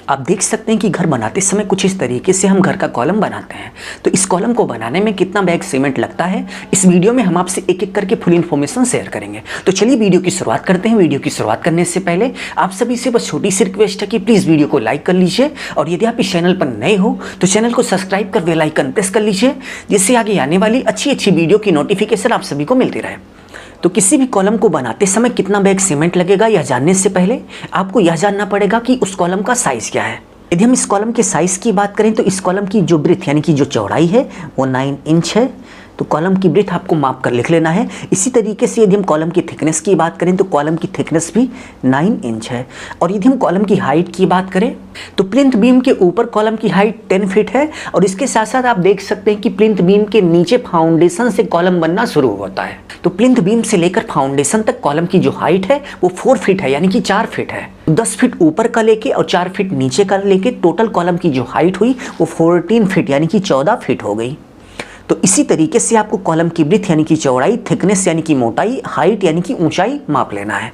आप देख सकते हैं कि घर बनाते समय कुछ इस तरीके से हम घर का कॉलम बनाते हैं। तो इस कॉलम को बनाने में कितना बैग सीमेंट लगता है, इस वीडियो में हम आपसे एक एक करके फुल इन्फॉर्मेशन शेयर करेंगे। तो चलिए वीडियो की शुरुआत करते हैं। वीडियो की शुरुआत करने से पहले आप सभी से बस छोटी सी रिक्वेस्ट है कि प्लीज़ वीडियो को लाइक कर लीजिए, और यदि आप इस चैनल पर नए हो तो चैनल को सब्सक्राइब कर बेल आइकन प्रेस कर लीजिए, जिससे आगे आने वाली अच्छी वीडियो की नोटिफिकेशन आप सभी को मिलती रहे। तो किसी भी कॉलम को बनाते समय कितना बैग सीमेंट लगेगा, यह जानने से पहले आपको यह जानना पड़ेगा कि उस कॉलम का साइज़ क्या है। यदि हम इस कॉलम के साइज़ की बात करें तो इस कॉलम की जो ब्रेथ यानी कि जो चौड़ाई है वो 9 इंच है। तो कॉलम की ब्रेथ आपको माप कर लिख लेना है। इसी तरीके से यदि हम कॉलम की थिकनेस की बात करें तो कॉलम की थिकनेस भी 9 इंच है। और यदि हम कॉलम की हाइट की बात करें तो प्लिंथ बीम के ऊपर कॉलम की हाइट 10 फीट है, और इसके साथ साथ आप देख सकते हैं कि प्लिंथ बीम के नीचे फाउंडेशन से कॉलम बनना शुरू होता है। तो प्लिंथ बीम से लेकर फाउंडेशन तक कॉलम की जो हाइट है वो 4 फीट है, यानी कि 4 फीट है। 10 फीट ऊपर का लेके और 4 फीट नीचे का लेके टोटल कॉलम की जो हाइट हुई वो 14 फीट यानी कि 14 फीट हो गई। तो इसी तरीके से आपको कॉलम की ब्रेथ यानी कि चौड़ाई, थिकनेस यानी कि मोटाई, हाइट यानी कि ऊंचाई माप लेना है।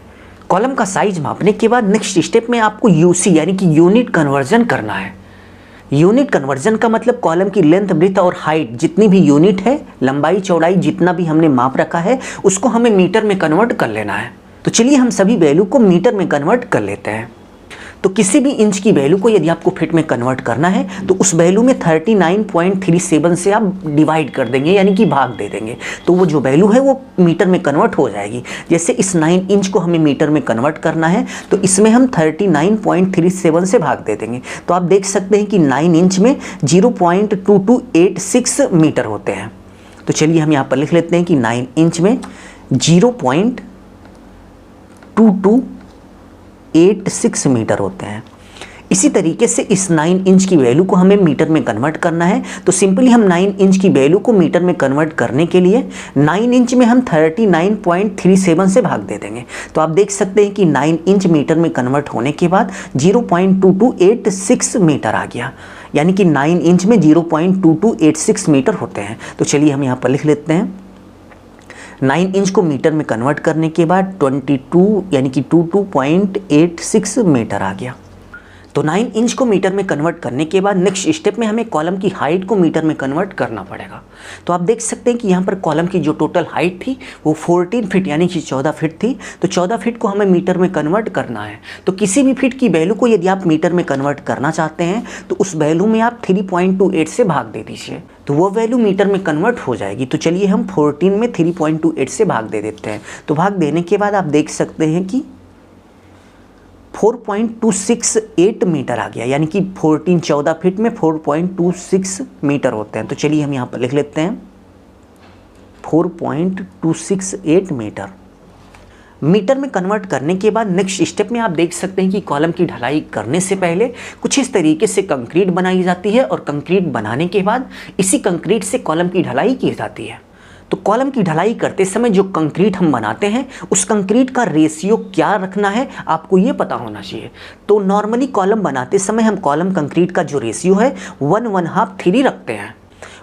कॉलम का साइज मापने के बाद नेक्स्ट स्टेप में आपको यूसी यानी कि यूनिट कन्वर्जन करना है। यूनिट कन्वर्जन का मतलब कॉलम की लेंथ, ब्रेथ और हाइट जितनी भी यूनिट है, लंबाई चौड़ाई जितना भी हमने माप रखा है उसको हमें मीटर में कन्वर्ट कर लेना है। तो चलिए हम सभी वैल्यू को मीटर में कन्वर्ट कर लेते हैं। तो किसी भी इंच की वैल्यू को यदि आपको फिट में कन्वर्ट करना है तो उस वैल्यू में 39.37 से आप डिवाइड कर देंगे, यानी कि भाग दे देंगे, तो वो जो वैल्यू है वो मीटर में कन्वर्ट हो जाएगी। जैसे इस 9 इंच को हमें मीटर में कन्वर्ट करना है तो इसमें हम 39.37 से भाग दे देंगे। तो आप देख सकते हैं कि 9 इंच में 0.2286 मीटर होते हैं। तो चलिए हम यहाँ पर लिख लेते हैं कि 9 इंच में 0.2286 मीटर होते हैं। इसी तरीके से इस 9 इंच की वैल्यू को हमें मीटर में कन्वर्ट करना है। तो सिंपली हम 9 इंच की वैल्यू को मीटर में कन्वर्ट करने के लिए 9 इंच में हम 39.37 से भाग दे देंगे। तो आप देख सकते हैं कि 9 इंच मीटर में कन्वर्ट होने के बाद 0.2286 मीटर आ गया, यानी कि 9 इंच में 0.2286 मीटर होते हैं। तो चलिए हम यहाँ पर लिख लेते हैं 9 इंच को मीटर में कन्वर्ट करने के बाद 22 यानी कि 22.86 मीटर आ गया। तो 9 इंच को मीटर में कन्वर्ट करने के बाद नेक्स्ट स्टेप में हमें कॉलम की हाइट को मीटर में कन्वर्ट करना पड़ेगा। तो आप देख सकते हैं कि यहाँ पर कॉलम की जो टोटल हाइट थी वो 14 फीट यानी कि 14 फीट थी। तो 14 फीट को हमें मीटर में कन्वर्ट करना है। तो किसी भी फीट की वैल्यू को यदि आप मीटर में कन्वर्ट करना चाहते हैं तो उस वैल्यू में आप 3.28 से भाग दे दीजिए, तो वो वैल्यू मीटर में कन्वर्ट हो जाएगी। तो चलिए हम 14 में 3.28 से भाग दे देते हैं। तो भाग देने के बाद आप देख सकते हैं कि 4.268 मीटर आ गया, यानी कि 14 फीट में 4.26 मीटर होते हैं। तो चलिए हम यहाँ पर लिख लेते हैं 4.268 मीटर। मीटर में कन्वर्ट करने के बाद नेक्स्ट स्टेप में आप देख सकते हैं कि कॉलम की ढलाई करने से पहले कुछ इस तरीके से कंक्रीट बनाई जाती है, और कंक्रीट बनाने के बाद इसी कंक्रीट से कॉलम की ढलाई की जाती है। तो कॉलम की ढलाई करते समय जो कंक्रीट हम बनाते हैं उस कंक्रीट का रेशियो क्या रखना है आपको ये पता होना चाहिए। तो नॉर्मली कॉलम बनाते समय हम कॉलम कंक्रीट का जो रेशियो है 1/2 3 रखते हैं।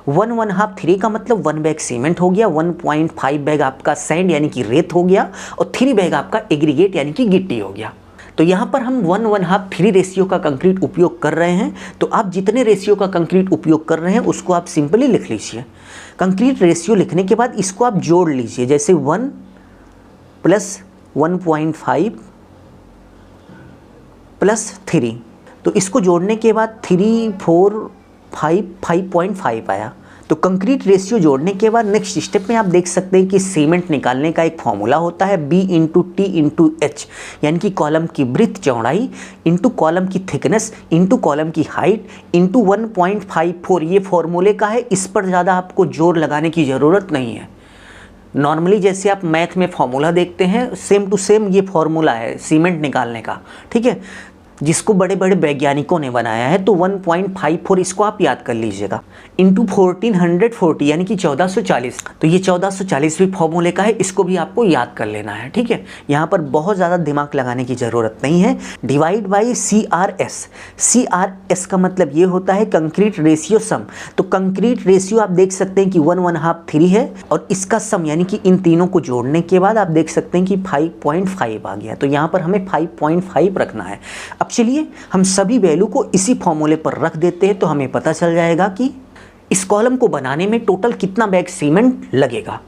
1/2 3 का मतलब 1 बैग सीमेंट हो गया, 1.5 बैग आपका सैंड यानी कि रेत हो गया, और 3 बैग आपका एग्रीगेट यानी कि गिट्टी हो गया। तो यहाँ पर हम 1/2 3 रेशियो का कंक्रीट उपयोग कर रहे हैं। तो आप जितने रेशियो का कंक्रीट उपयोग कर रहे हैं उसको आप सिंपली लिख लीजिए। कंक्रीट रेशियो लिखने के बाद इसको आप जोड़ लीजिए, जैसे 1 + 1.5 + 3। तो इसको जोड़ने के बाद 3 4 5 5.5 आया। तो कंक्रीट रेशियो जोड़ने के बाद नेक्स्ट स्टेप में आप देख सकते हैं कि सीमेंट निकालने का एक फॉर्मूला होता है B × T × H, यानी कि कॉलम की ब्रेथ चौड़ाई इंटू कॉलम की थिकनेस इंटू कॉलम की हाइट इंटू 1.54। ये फॉर्मूले का है, इस पर ज़्यादा आपको जोर लगाने की ज़रूरत नहीं है। नॉर्मली जैसे आप मैथ में फॉर्मूला देखते हैं सेम टू सेम ये फॉर्मूला है सीमेंट निकालने का, ठीक है, जिसको बड़े बड़े वैज्ञानिकों ने बनाया है। तो 1.54 इसको आप याद कर लीजिएगा, इंटू 1440 यानी कि 1440। तो ये 1440 भी फॉर्मूले का है, इसको भी आपको याद कर लेना है, ठीक है। यहाँ पर बहुत ज़्यादा दिमाग लगाने की ज़रूरत नहीं है। Divide by CRS। CRS का मतलब ये होता है कंक्रीट रेशियो सम। तो कंक्रीट रेशियो आप देख सकते हैं कि 1/2 3 है, और इसका सम यानी कि इन तीनों को जोड़ने के बाद आप देख सकते हैं कि 5.5 आ गया। तो यहाँ पर हमें 5.5 रखना है। अब अब चलिए हम सभी वैल्यू को इसी फॉर्मूले पर रख देते हैं तो हमें पता चल जाएगा कि इस कॉलम को बनाने में टोटल कितना बैग सीमेंट लगेगा।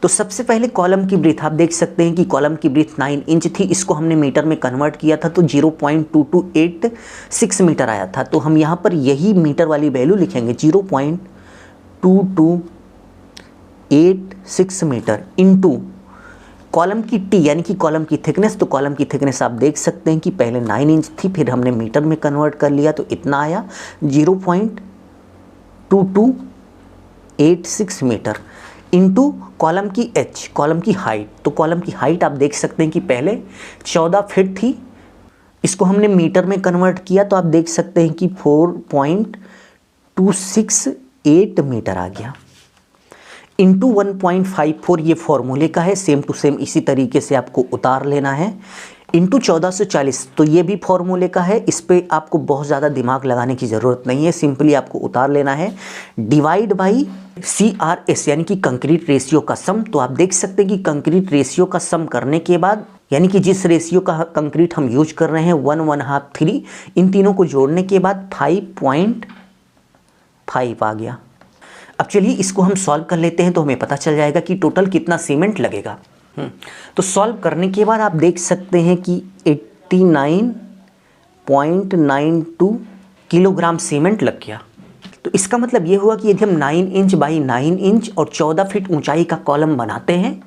तो सबसे पहले कॉलम की ब्रीथ आप देख सकते हैं कि कॉलम की ब्रीथ 9 इंच थी, इसको हमने मीटर में कन्वर्ट किया था तो 0.2286 मीटर आया था। तो हम यहाँ पर यही मीटर वाली वैल्यू लिखेंगे 0.2286 मीटर इंटू कॉलम की टी यानी कि कॉलम की थिकनेस। तो कॉलम की थिकनेस आप देख सकते हैं कि पहले 9 इंच थी, फिर हमने मीटर में कन्वर्ट कर लिया तो इतना आया 0.2286 मीटर इंटू कॉलम की एच, कॉलम की हाइट। तो कॉलम की हाइट आप देख सकते हैं कि पहले 14 फीट थी, इसको हमने मीटर में कन्वर्ट किया तो आप देख सकते हैं कि 4.268 मीटर आ गया इंटू 1.54। ये फॉर्मूले का है, सेम टू सेम इसी तरीके से आपको उतार लेना है इंटू 1440। तो ये भी फॉर्मूले का है, इस पे आपको बहुत ज़्यादा दिमाग लगाने की ज़रूरत नहीं है, सिंपली आपको उतार लेना है डिवाइड बाई CRS यानी कि कंक्रीट रेशियो का सम। तो आप देख सकते हैं कि कंक्रीट रेशियो का सम करने के बाद यानी कि जिस रेशियो का कंक्रीट हम यूज कर रहे हैं 1, 1/2, 3, इन तीनों को जोड़ने के बाद 5.5 आ गया। अब चलिए इसको हम सॉल्व कर लेते हैं तो हमें पता चल जाएगा कि टोटल कितना सीमेंट लगेगा। तो सॉल्व करने के बाद आप देख सकते हैं कि 89.92 किलोग्राम सीमेंट लग गया। तो इसका मतलब ये हुआ कि यदि हम 9 इंच बाई 9 इंच और 14 फीट ऊंचाई का कॉलम बनाते हैं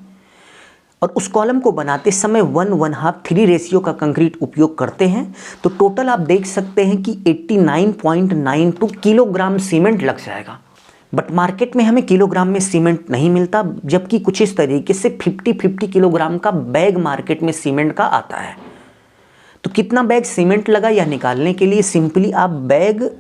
और उस कॉलम को बनाते समय 1, 1/2, 3 रेशियो का कंक्रीट उपयोग करते हैं तो टोटल आप देख सकते हैं कि 89.92 किलोग्राम सीमेंट लग जाएगा। बट मार्केट में हमें किलोग्राम में सीमेंट नहीं मिलता, जबकि कुछ इस तरीके से 50-50 किलोग्राम का बैग मार्केट में सीमेंट का आता है। तो कितना बैग सीमेंट लगा यह निकालने के लिए सिंपली आप बैग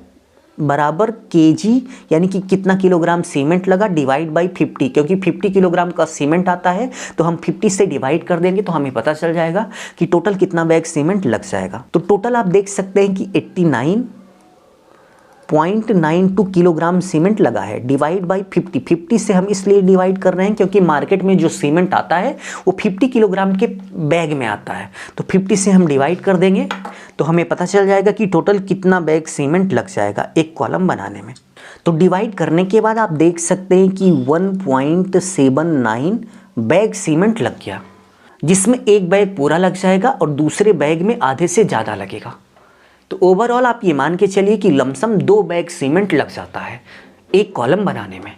बराबर केजी यानी कि कितना किलोग्राम सीमेंट लगा डिवाइड बाई 50, क्योंकि 50 किलोग्राम का सीमेंट आता है तो हम 50 से डिवाइड कर देंगे तो हमें पता चल जाएगा कि टोटल कितना बैग सीमेंट लग जाएगा। तो टोटल आप देख सकते हैं कि 89.92 किलोग्राम सीमेंट लगा है डिवाइड बाई 50। 50 से हम इसलिए डिवाइड कर रहे हैं क्योंकि मार्केट में जो सीमेंट आता है वो 50 किलोग्राम के बैग में आता है, तो 50 से हम डिवाइड कर देंगे तो हमें पता चल जाएगा कि टोटल कितना बैग सीमेंट लग जाएगा एक कॉलम बनाने में। तो डिवाइड करने के बाद आप देख सकते हैं कि 1.79 बैग सीमेंट लग गया, जिसमें एक बैग पूरा लग जाएगा और दूसरे बैग में आधे से ज़्यादा लगेगा। तो ओवरऑल आप ये मान के चलिए कि लमसम 2 बैग सीमेंट लग जाता है एक कॉलम बनाने में।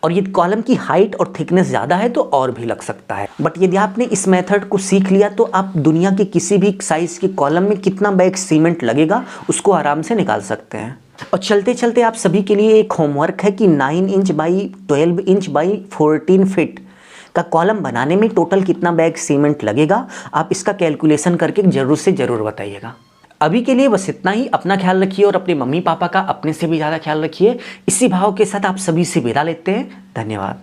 और यदि कॉलम की हाइट और थिकनेस ज़्यादा है तो और भी लग सकता है। बट यदि आपने इस मेथड को सीख लिया तो आप दुनिया के किसी भी साइज़ के कॉलम में कितना बैग सीमेंट लगेगा उसको आराम से निकाल सकते हैं। और चलते चलते आप सभी के लिए एक होमवर्क है कि 9 inch by 12 inch by 14 feet का कॉलम बनाने में टोटल कितना बैग सीमेंट लगेगा। आप इसका कैलकुलेशन करके ज़रूर से ज़रूर बताइएगा। अभी के लिए बस इतना ही। अपना ख्याल रखिए और अपने मम्मी पापा का अपने से भी ज़्यादा ख्याल रखिए। इसी भाव के साथ आप सभी से विदा लेते हैं। धन्यवाद।